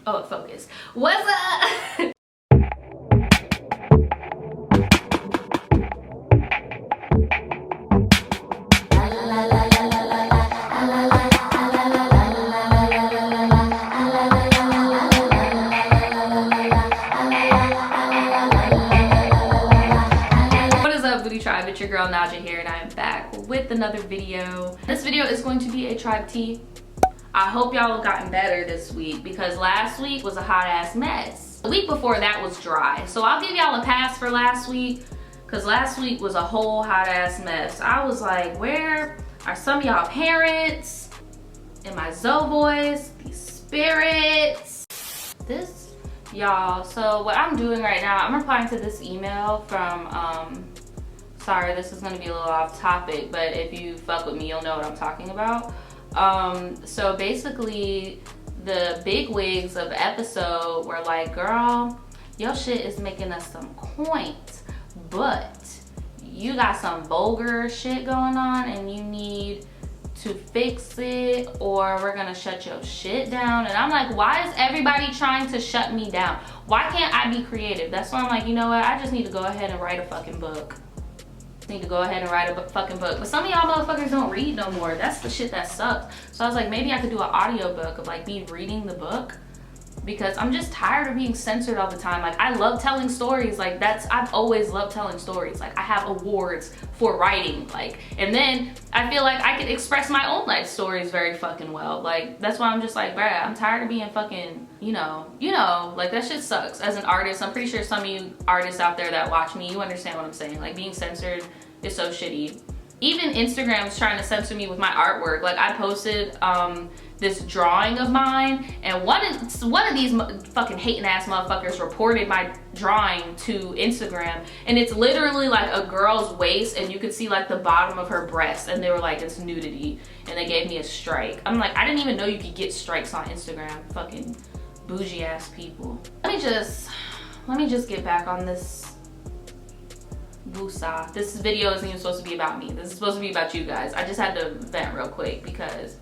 Oh, focus. What's up? Tribe, it's your girl Naja here, and I am back with another video. This video is going to be a tribe tea. I hope y'all have gotten better this week because last week was a hot ass mess. The week before that was dry, so I'll give y'all a pass for last week because last week was a whole hot ass mess. I was like, where are some of y'all parents and my Zoe boys, these spirits? This, y'all, so what I'm doing right now, I'm replying to this email from sorry, this is gonna be a little off topic, but if you fuck with me, you'll know what I'm talking about. So basically, the big wigs of the episode were like, girl, your shit is making us some coins, but you got some vulgar shit going on and you need to fix it or we're gonna shut your shit down. And I'm like, why is everybody trying to shut me down? Why can't I be creative? That's why I'm like, you know what? I just need to go ahead and write a fucking book. Need to go ahead and write a fucking book. But some of y'all motherfuckers don't read no more. That's the shit that sucks. So I was like, maybe I could do an audio book of like me reading the book because I'm just tired of being censored all the time. Like, I love telling stories. Like, I've always loved telling stories. Like, I have awards for writing. Like, and then I feel like I could express my own life stories very fucking well. Like, that's why I'm just like, bruh, I'm tired of being fucking, you know, like that shit sucks. As an artist, I'm pretty sure some of you artists out there that watch me, you understand what I'm saying. Like, being censored is so shitty. Even Instagram's trying to censor me with my artwork. Like, I posted this drawing of mine, and one of these fucking hating ass motherfuckers reported my drawing to Instagram, and it's literally like a girl's waist, and you could see like the bottom of her breast, and they were like, it's nudity, and they gave me a strike. I'm like, I didn't even know you could get strikes on Instagram. Fucking bougie ass people. Let me just get back on this. Woosah. This video isn't even supposed to be about me. This is supposed to be about you guys. I just had to vent real quick because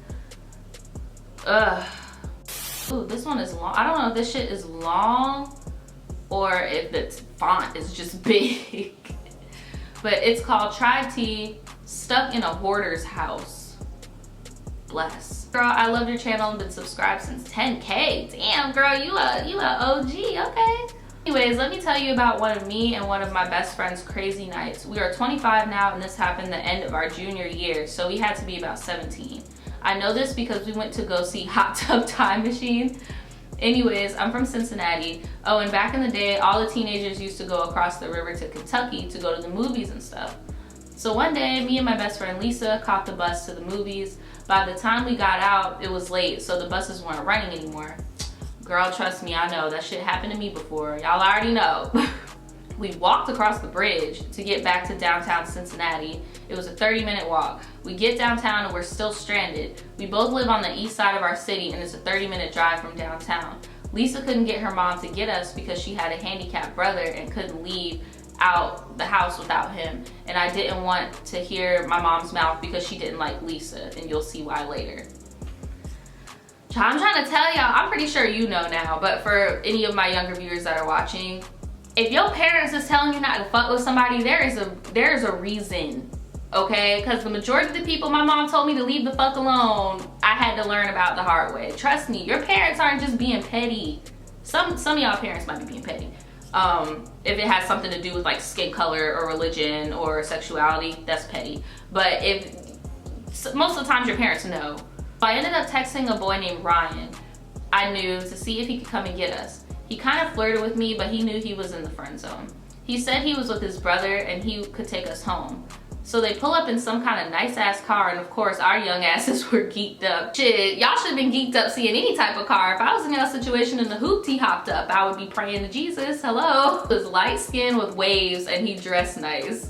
ooh, this one is long. I don't know if this shit is long or if the font is just big. But it's called Tribe Tea, Stuck in a Hoarder's House. Bless. Girl, I love your channel and been subscribed since 10K. Damn, girl, you a OG, okay. Anyways, let me tell you about one of me and one of my best friend's crazy nights. We are 25 now, and this happened the end of our junior year, so we had to be about 17. I know this because we went to go see Hot Tub Time Machine. Anyways, I'm from Cincinnati. Oh, and back in the day, all the teenagers used to go across the river to Kentucky to go to the movies and stuff. So one day, me and my best friend Lisa caught the bus to the movies. By the time we got out, it was late, so the buses weren't running anymore. Girl, trust me, I know. That shit happened to me before. Y'all already know. We walked across the bridge to get back to downtown Cincinnati. It was a 30-minute walk. We get downtown and we're still stranded. We both live on the east side of our city and it's a 30-minute drive from downtown. Lisa couldn't get her mom to get us because she had a handicapped brother and couldn't leave out the house without him. And I didn't want to hear my mom's mouth because she didn't like Lisa, and you'll see why later. I'm trying to tell y'all, I'm pretty sure you know now, but for any of my younger viewers that are watching, if your parents is telling you not to fuck with somebody, there's a reason, okay? Because the majority of the people my mom told me to leave the fuck alone, I had to learn about the hard way. Trust me, your parents aren't just being petty. Some of y'all parents might be being petty. If it has something to do with like skin color or religion or sexuality, that's petty. But most of the times your parents know. I ended up texting a boy named Ryan, I knew, to see if he could come and get us. He kind of flirted with me, but he knew he was in the friend zone. He said he was with his brother and he could take us home. So they pull up in some kind of nice ass car, and of course our young asses were geeked up. Shit, y'all should have been geeked up seeing any type of car. If I was in y'all situation and the hoopty hopped up, I would be praying to Jesus, hello. He was light skinned with waves and he dressed nice.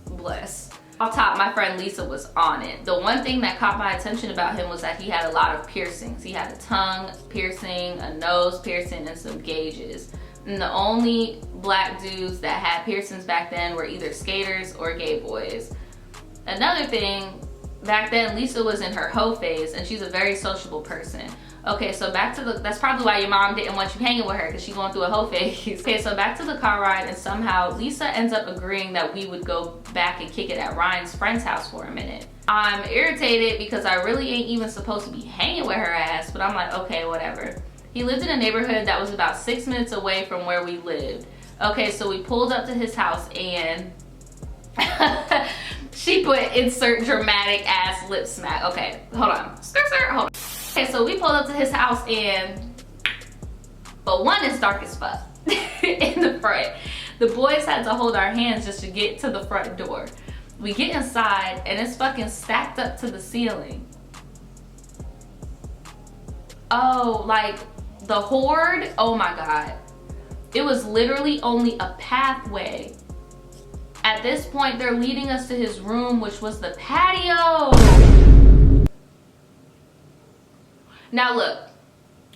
Bless. Off top, my friend Lisa was on it. The one thing that caught my attention about him was that he had a lot of piercings. He had a tongue piercing, a nose piercing, and some gauges. And the only black dudes that had piercings back then were either skaters or gay boys. Another thing, back then Lisa was in her hoe phase and she's a very sociable person. Okay, so back to the, that's probably why your mom didn't want you hanging with her, because she's going through a hoe phase. Okay, so back to the car ride, and somehow Lisa ends up agreeing that we would go back and kick it at Ryan's friend's house for a minute. I'm irritated because I really ain't even supposed to be hanging with her ass, but I'm like, okay, whatever. He lived in a neighborhood that was about 6 minutes away from where we lived. Okay, so we pulled up to his house and she put insert dramatic ass lip smack. Okay, hold on. Hold on. Okay, so we pulled up to his house and, but one is dark as fuck in the front. The boys had to hold our hands just to get to the front door. We get inside and it's fucking stacked up to the ceiling. Oh, like the horde, oh my God. It was literally only a pathway. At this point, they're leading us to his room, which was the patio. Now look,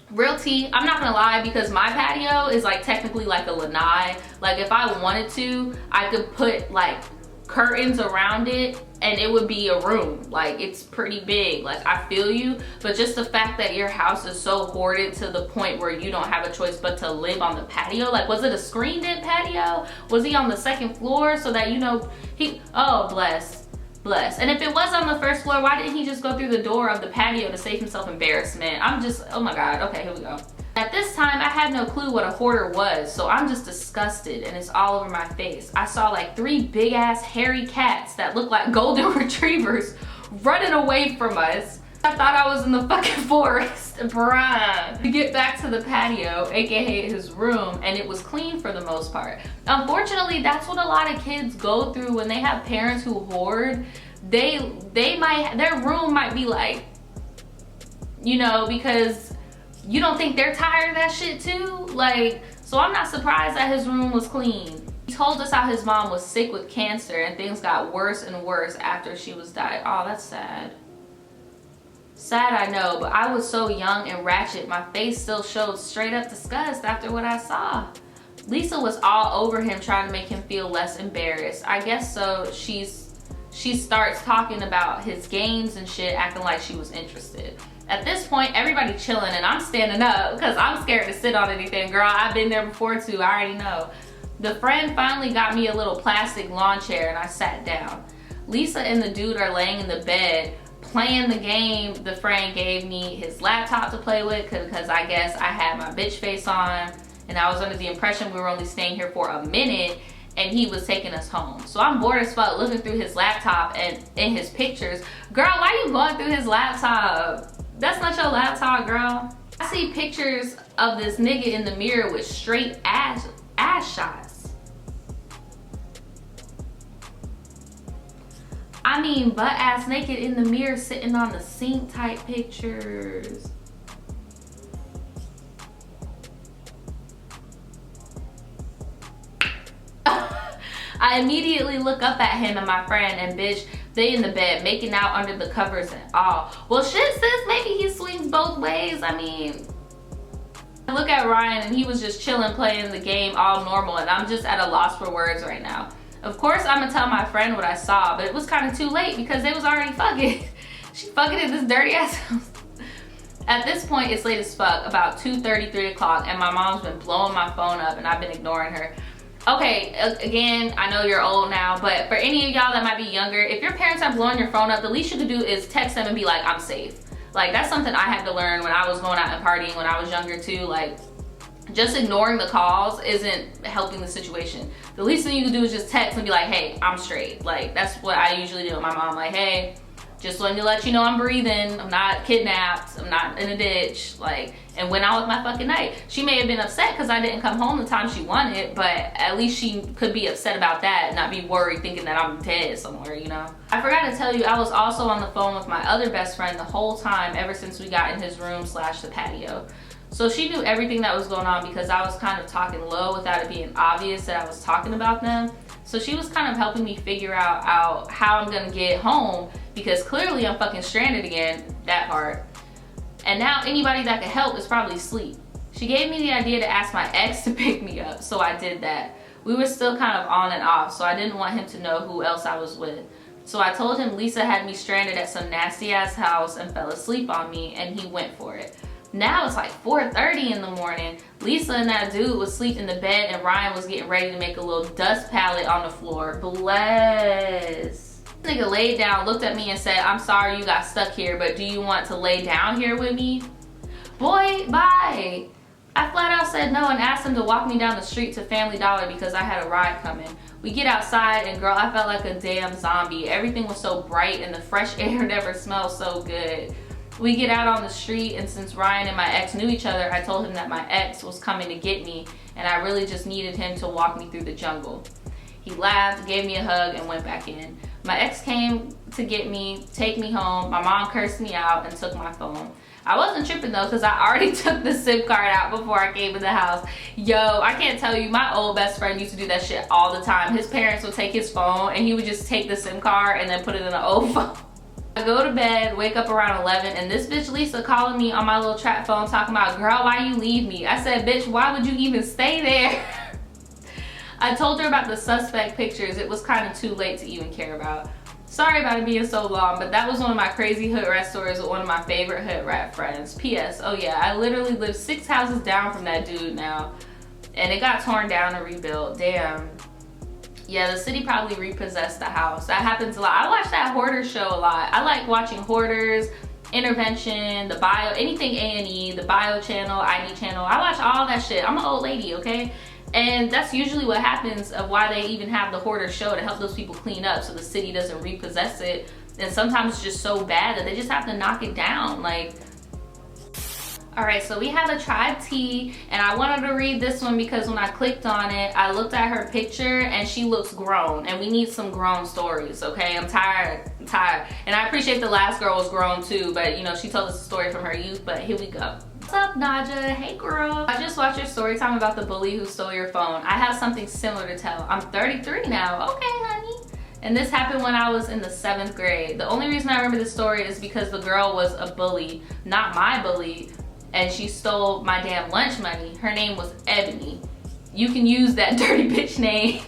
real tea, I'm not gonna lie, because my patio is like technically like a lanai. Like if I wanted to, I could put like curtains around it and it would be a room. Like it's pretty big, like I feel you. But just the fact that your house is so hoarded to the point where you don't have a choice but to live on the patio. Like was it a screened-in patio? Was he on the second floor so that, you know, he, oh bless. And if it was on the first floor, why didn't he just go through the door of the patio to save himself embarrassment? I'm just, oh my God, okay, here we go. At this time, I had no clue what a hoarder was, so I'm just disgusted and it's all over my face. I saw like 3 big ass hairy cats that looked like golden retrievers running away from us. I thought I was in the fucking forest, bruh. We get back to the patio, aka his room, and it was clean for the most part. Unfortunately, that's what a lot of kids go through when they have parents who hoard. Their room might be like, you know, because you don't think they're tired of that shit too? Like, so I'm not surprised that his room was clean. He told us how his mom was sick with cancer and things got worse and worse after she was died. Oh, that's sad. Sad, I know, but I was so young and ratchet, my face still showed straight up disgust after what I saw. Lisa was all over him trying to make him feel less embarrassed. I guess so. She starts talking about his games and shit, acting like she was interested. At this point, everybody chilling and I'm standing up because I'm scared to sit on anything. Girl, I've been there before too, I already know. The friend finally got me a little plastic lawn chair and I sat down. Lisa and the dude are laying in the bed playing the game. The friend gave me his laptop to play with because I guess I had my bitch face on and I was under the impression we were only staying here for a minute and he was taking us home. So I'm bored as fuck looking through his laptop and in his pictures. Girl, why you going through his laptop? That's not your laptop, girl. I see pictures of this nigga in the mirror with straight ass shots. I mean, butt ass naked in the mirror sitting on the sink type pictures. I immediately look up at him and my friend and bitch, they in the bed making out under the covers and all. Well shit sis, maybe he swings both ways. I mean, I look at Ryan and he was just chilling playing the game all normal and I'm just at a loss for words right now. Of course I'm gonna tell my friend what I saw, but it was kind of too late because they was already fucking. She fucking in this dirty ass house. At this point it's late as fuck, about 2:30, 3 o'clock, and my mom's been blowing my phone up and I've been ignoring her. Okay, again, I know you're old now, but for any of y'all that might be younger, if your parents are blowing your phone up, the least you could do is text them and be like, I'm safe. Like, that's something I had to learn when I was going out and partying when I was younger too. Like, just ignoring the calls isn't helping the situation. The least thing you can do is just text and be like, hey, I'm straight. Like, that's what I usually do with my mom. Like, hey, just wanted to let you know I'm breathing. I'm not kidnapped. I'm not in a ditch. Like, and went out with my fucking night. She may have been upset because I didn't come home the time she wanted, but at least she could be upset about that and not be worried thinking that I'm dead somewhere, you know? I forgot to tell you, I was also on the phone with my other best friend the whole time ever since we got in his room / the patio. So she knew everything that was going on because I was kind of talking low without it being obvious that I was talking about them. So she was kind of helping me figure out how I'm gonna get home because clearly I'm fucking stranded again, that part. And now anybody that could help is probably asleep. She gave me the idea to ask my ex to pick me up, so I did that. We were still kind of on and off, so I didn't want him to know who else I was with. So I told him Lisa had me stranded at some nasty ass house and fell asleep on me, and he went for it. Now it's like 4:30 in the morning. Lisa and that dude was asleep in the bed, and Ryan was getting ready to make a little dust pallet on the floor. Bless. This nigga laid down, looked at me and said, "I'm sorry you got stuck here, but do you want to lay down here with me?" Boy, bye. I flat out said no and asked him to walk me down the street to Family Dollar because I had a ride coming. We get outside and girl, I felt like a damn zombie. Everything was so bright and the fresh air never smelled so good. We get out on the street, and since Ryan and my ex knew each other, I told him that my ex was coming to get me and I really just needed him to walk me through the jungle. He laughed, gave me a hug, and went back in. My ex came to get me, take me home. My mom cursed me out and took my phone. I wasn't tripping though, because I already took the SIM card out before I came in the house. Yo, I can't tell you, my old best friend used to do that shit all the time. His parents would take his phone and he would just take the SIM card and then put it in an old phone. I go to bed, wake up around 11, and this bitch Lisa calling me on my little trap phone talking about, "Girl, why you leave me?" I said, "Bitch, why would you even stay there?" I told her about the suspect pictures. It was kind of too late to even care about. Sorry about it being so long, but that was one of my crazy hood rat stories with one of my favorite hood rat friends. P.S. Oh yeah, I literally live 6 houses down from that dude now, and it got torn down and rebuilt. Damn. Yeah, the city probably repossessed the house. That happens a lot. I watch that Hoarders show a lot. I like watching Hoarders, Intervention, the Bio, anything A&E, the Bio channel, ID channel. I watch all that shit. I'm an old lady, okay? And that's usually what happens of why they even have the Hoarders show, to help those people clean up so the city doesn't repossess it. And sometimes it's just so bad that they just have to knock it down. Like, all right, so we have a Tribetea, and I wanted to read this one because when I clicked on it, I looked at her picture and she looks grown, and we need some grown stories, okay? I'm tired, And I appreciate the last girl was grown too, but you know, she told us a story from her youth, but here we go. What's up, Naja? Hey girl. I just watched your story time about the bully who stole your phone. I have something similar to tell. I'm 33 now. Okay, honey. And this happened when I was in the 7th grade. The only reason I remember this story is because the girl was a bully, not my bully, and she stole my damn lunch money. Her name was Ebony. You can use that dirty bitch name.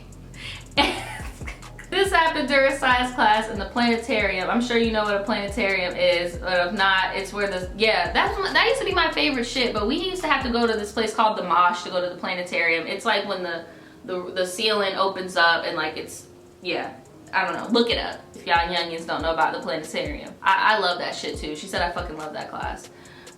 This happened during science class in the planetarium. I'm sure you know what a planetarium is, but if not, it's where the, yeah, that used to be my favorite shit, but we used to have to go to this place called the Mosh to go to the planetarium. It's like when the ceiling opens up and like it's, yeah, I don't know, look it up if y'all youngins don't know about the planetarium. I love that shit too. She said I fucking love that class.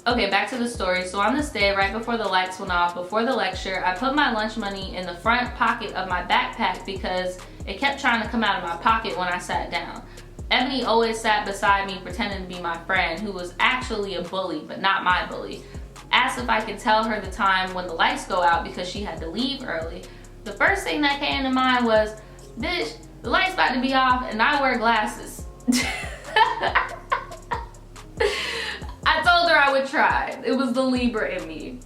Okay, back to the story. So on this day, right before the lights went off, before the lecture, I put my lunch money in the front pocket of my backpack because it kept trying to come out of my pocket when I sat down. Ebony always sat beside me pretending to be my friend, who was actually a bully, but not my bully. Asked if I could tell her the time when the lights go out because she had to leave early. The first thing that came to mind was, bitch, the light's about to be off and I wear glasses. I told her I would try. It was the Libra in me.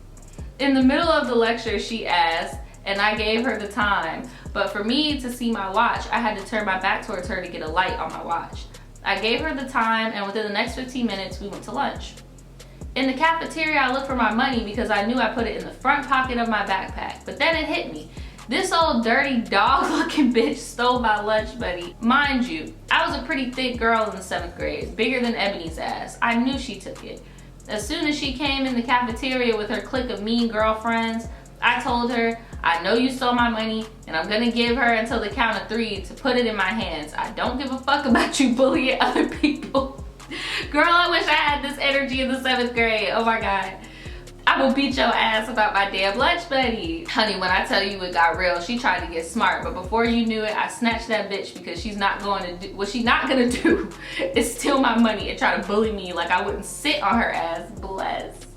In the middle of the lecture, she asked, and I gave her the time. But for me to see my watch, I had to turn my back towards her to get a light on my watch. I gave her the time, and within the next 15 minutes, we went to lunch. In the cafeteria, I looked for my money because I knew I put it in the front pocket of my backpack. But then it hit me. This old dirty dog-looking bitch stole my lunch money. Mind you, I was a pretty thick girl in the 7th grade, bigger than Ebony's ass. I knew she took it. As soon as she came in the cafeteria with her clique of mean girlfriends, I told her, I know you stole my money, and I'm gonna give her until the count of 3 to put it in my hands. I don't give a fuck about you bullying other people. Girl, I wish I had this energy in the 7th grade. Oh my God. I will beat your ass about my damn lunch money. Honey, when I tell you it got real, she tried to get smart, but before you knew it, I snatched that bitch because she's not going to do, what she's not gonna do is steal my money and try to bully me like I wouldn't sit on her ass. Bless.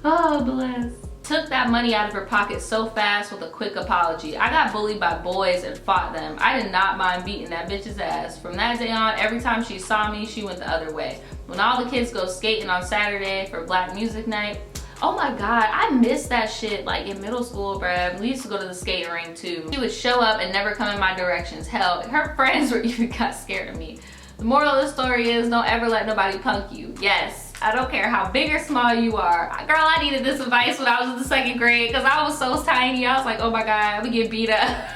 Oh, bless. Took that money out of her pocket so fast with a quick apology. I got bullied by boys and fought them. I did not mind beating that bitch's ass. From that day on, every time she saw me, she went the other way. When all the kids go skating on Saturday for Black Music Night, oh my God, I miss that shit like in middle school, bruh. We used to go to the skating rink too. She would show up and never come in my directions. Hell, her friends were even got scared of me. The moral of the story is don't ever let nobody punk you. Yes, I don't care how big or small you are. Girl, I needed this advice when I was in the 2nd grade because I was so tiny. I was like, oh my God, I'm gonna get beat up.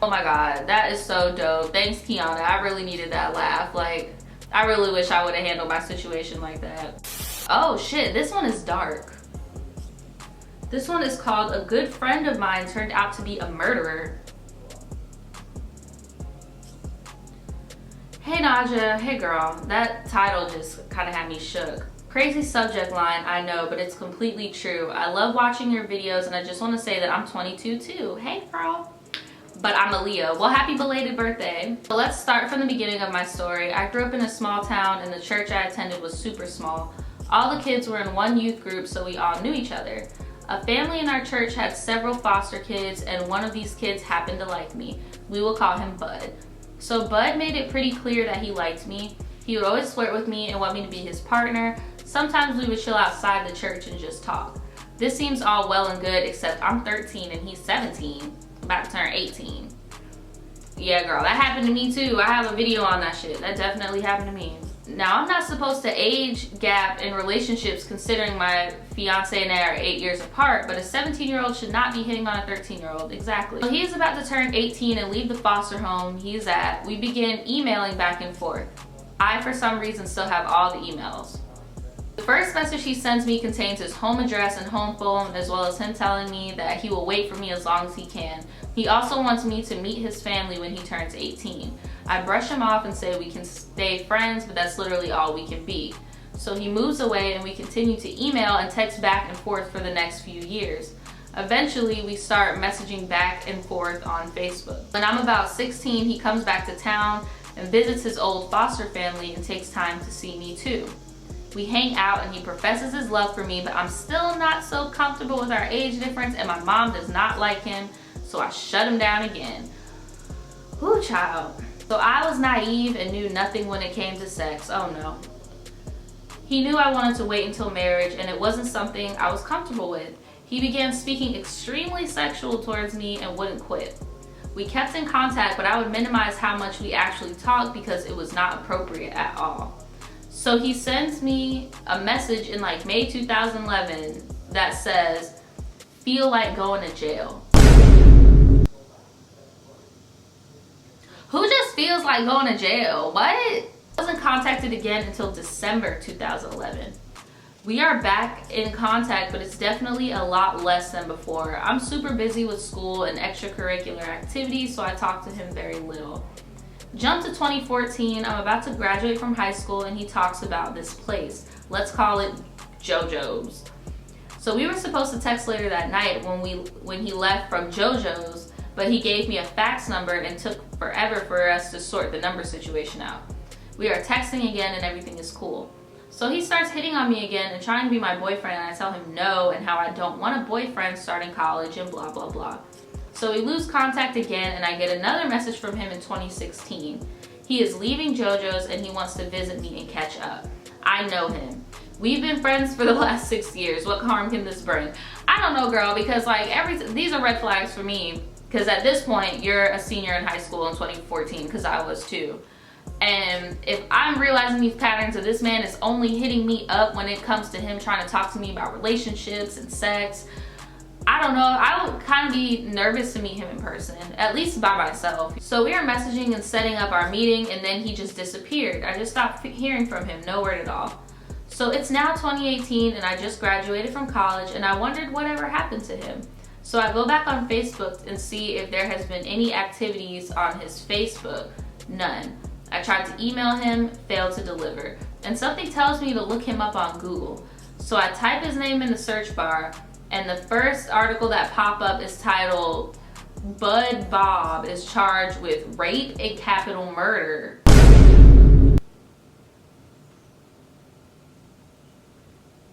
Oh my god, that is so dope. Thanks, Kiana. I really needed that laugh. Like, I really wish I would have handled my situation like that. Oh shit, this one is dark. This one is called "A Good Friend of Mine Turned Out to Be a Murderer." Hey Naja, hey girl. That title just kind of had me shook. Crazy subject line, I know, but it's completely true. I love watching your videos and I just want to say that I'm 22 too. Hey girl. But I'm a Leo. Well, happy belated birthday. So let's start from the beginning of my story. I grew up in a small town and the church I attended was super small. All the kids were in one youth group, so we all knew each other. A family in our church had several foster kids and one of these kids happened to like me. We will call him Bud. So Bud made it pretty clear that he liked me. He would always flirt with me and want me to be his partner. Sometimes we would chill outside the church and just talk. This seems all well and good, except I'm 13 and he's 17, about to turn 18. Yeah girl, that happened to me too. I have a video on that shit. That definitely happened to me. Now, I'm not supposed to age gap in relationships considering my fiance and I are 8 years apart, but a 17-year-old should not be hitting on a 13-year-old. Exactly. So he is about to turn 18 and leave the foster home he's at. We begin emailing back and forth. I, for some reason, still have all the emails. The first message he sends me contains his home address and home phone, as well as him telling me that he will wait for me as long as he can. He also wants me to meet his family when he turns 18. I brush him off and say we can stay friends, but that's literally all we can be. So he moves away and we continue to email and text back and forth for the next few years. Eventually, we start messaging back and forth on Facebook. When I'm about 16, he comes back to town and visits his old foster family and takes time to see me too. We hang out and he professes his love for me, but I'm still not so comfortable with our age difference and my mom does not like him, so I shut him down again. Ooh, child. So I was naive and knew nothing when it came to sex. Oh no. He knew I wanted to wait until marriage and it wasn't something I was comfortable with. He began speaking extremely sexual towards me and wouldn't quit. We kept in contact, but I would minimize how much we actually talked because it was not appropriate at all. So he sends me a message in like May 2011 that says, "Feel like going to jail." Who just feels like going to jail? What? I wasn't contacted again until December 2011. We are back in contact, but it's definitely a lot less than before. I'm super busy with school and extracurricular activities, so I talk to him very little. Jump to 2014, I'm about to graduate from high school and he talks about this place. Let's call it JoJo's. So we were supposed to text later that night when he left from JoJo's, but he gave me a fax number and took forever for us to sort the number situation out. We are texting again and everything is cool. So he starts hitting on me again and trying to be my boyfriend and I tell him no and how I don't want a boyfriend starting college and blah blah blah. So we lose contact again and I get another message from him in 2016. He is leaving JoJo's and he wants to visit me and catch up. I know him. We've been friends for the last 6 years. What harm can this bring? I don't know, girl, because like these are red flags for me. Because at this point, you're a senior in high school in 2014, because I was too. And if I'm realizing these patterns of this man is only hitting me up when it comes to him trying to talk to me about relationships and sex, I don't know, I would kind of be nervous to meet him in person, at least by myself. So we are messaging and setting up our meeting and then he just disappeared. I just stopped hearing from him, no word at all. So it's now 2018 and I just graduated from college and I wondered whatever happened to him. So I go back on Facebook and see if there has been any activities on his Facebook. None. I tried to email him, failed to deliver. And something tells me to look him up on Google. So I type his name in the search bar and the first article that pop up is titled, "Bud Bob is charged with rape and capital murder."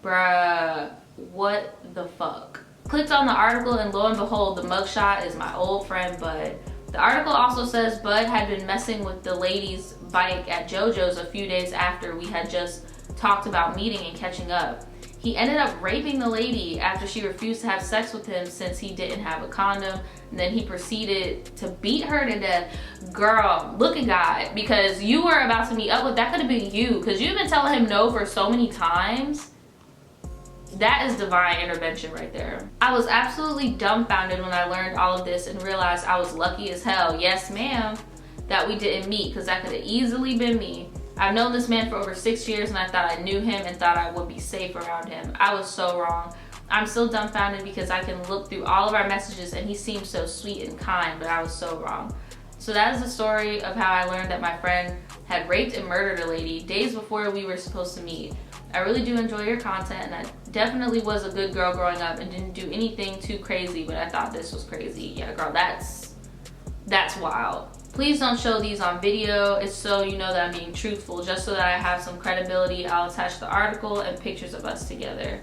Bruh, what the fuck? Clicked on the article and lo and behold, the mugshot is my old friend Bud. The article also says Bud had been messing with the lady's bike at JoJo's a few days after we had just talked about meeting and catching up. He ended up raping the lady after she refused to have sex with him since he didn't have a condom, and then he proceeded to beat her to death. Girl, look at God, because you were about to meet up with, that could have been you, because you've been telling him no for so many times. That is divine intervention right there. I was absolutely dumbfounded when I learned all of this and realized I was lucky as hell, yes ma'am, that we didn't meet, because that could have easily been me. I've known this man for over 6 years and I thought I knew him and thought I would be safe around him. I was so wrong. I'm still dumbfounded because I can look through all of our messages and he seemed so sweet and kind, but I was so wrong. So that is the story of how I learned that my friend had raped and murdered a lady days before we were supposed to meet. I really do enjoy your content, and I definitely was a good girl growing up and didn't do anything too crazy, but I thought this was crazy. Yeah, girl, that's wild. Please don't show these on video. It's so you know that I'm being truthful, just so that I have some credibility. I'll attach the article and pictures of us together.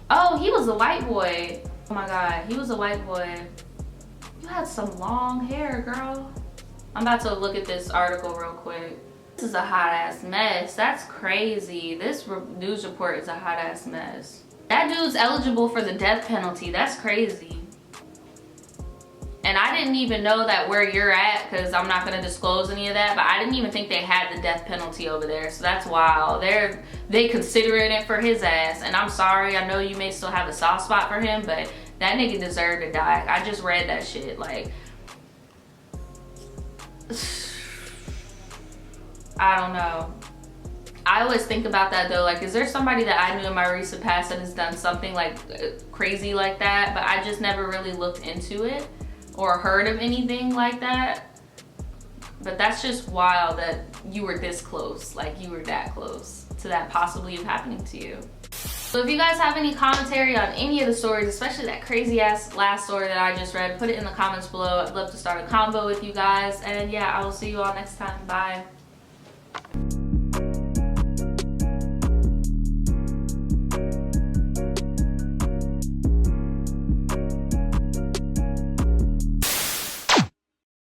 Oh, he was a white boy. Oh my God, he was a white boy. You had some long hair, girl. I'm about to look at this article real quick. This is a hot ass mess. That's crazy. This news report is a hot ass mess. That dude's eligible for the death penalty. That's crazy. And I didn't even know that where you're at, because I'm not going to disclose any of that, but I didn't even think they had the death penalty over there. So that's wild. They considering it for his ass. And I'm sorry, I know you may still have a soft spot for him, but that nigga deserved to die. I just read that shit. Like, I don't know. I always think about that though, like, is there somebody that I knew in my recent past that has done something like crazy like that, but I just never really looked into it or heard of anything like that. But that's just wild that you were this close, like you were that close to that possibly happening to you. So if you guys have any commentary on any of the stories, especially that crazy ass last story that I just read, put it in the comments below. I'd love to start a convo with you guys. And yeah, I will see you all next time. Bye.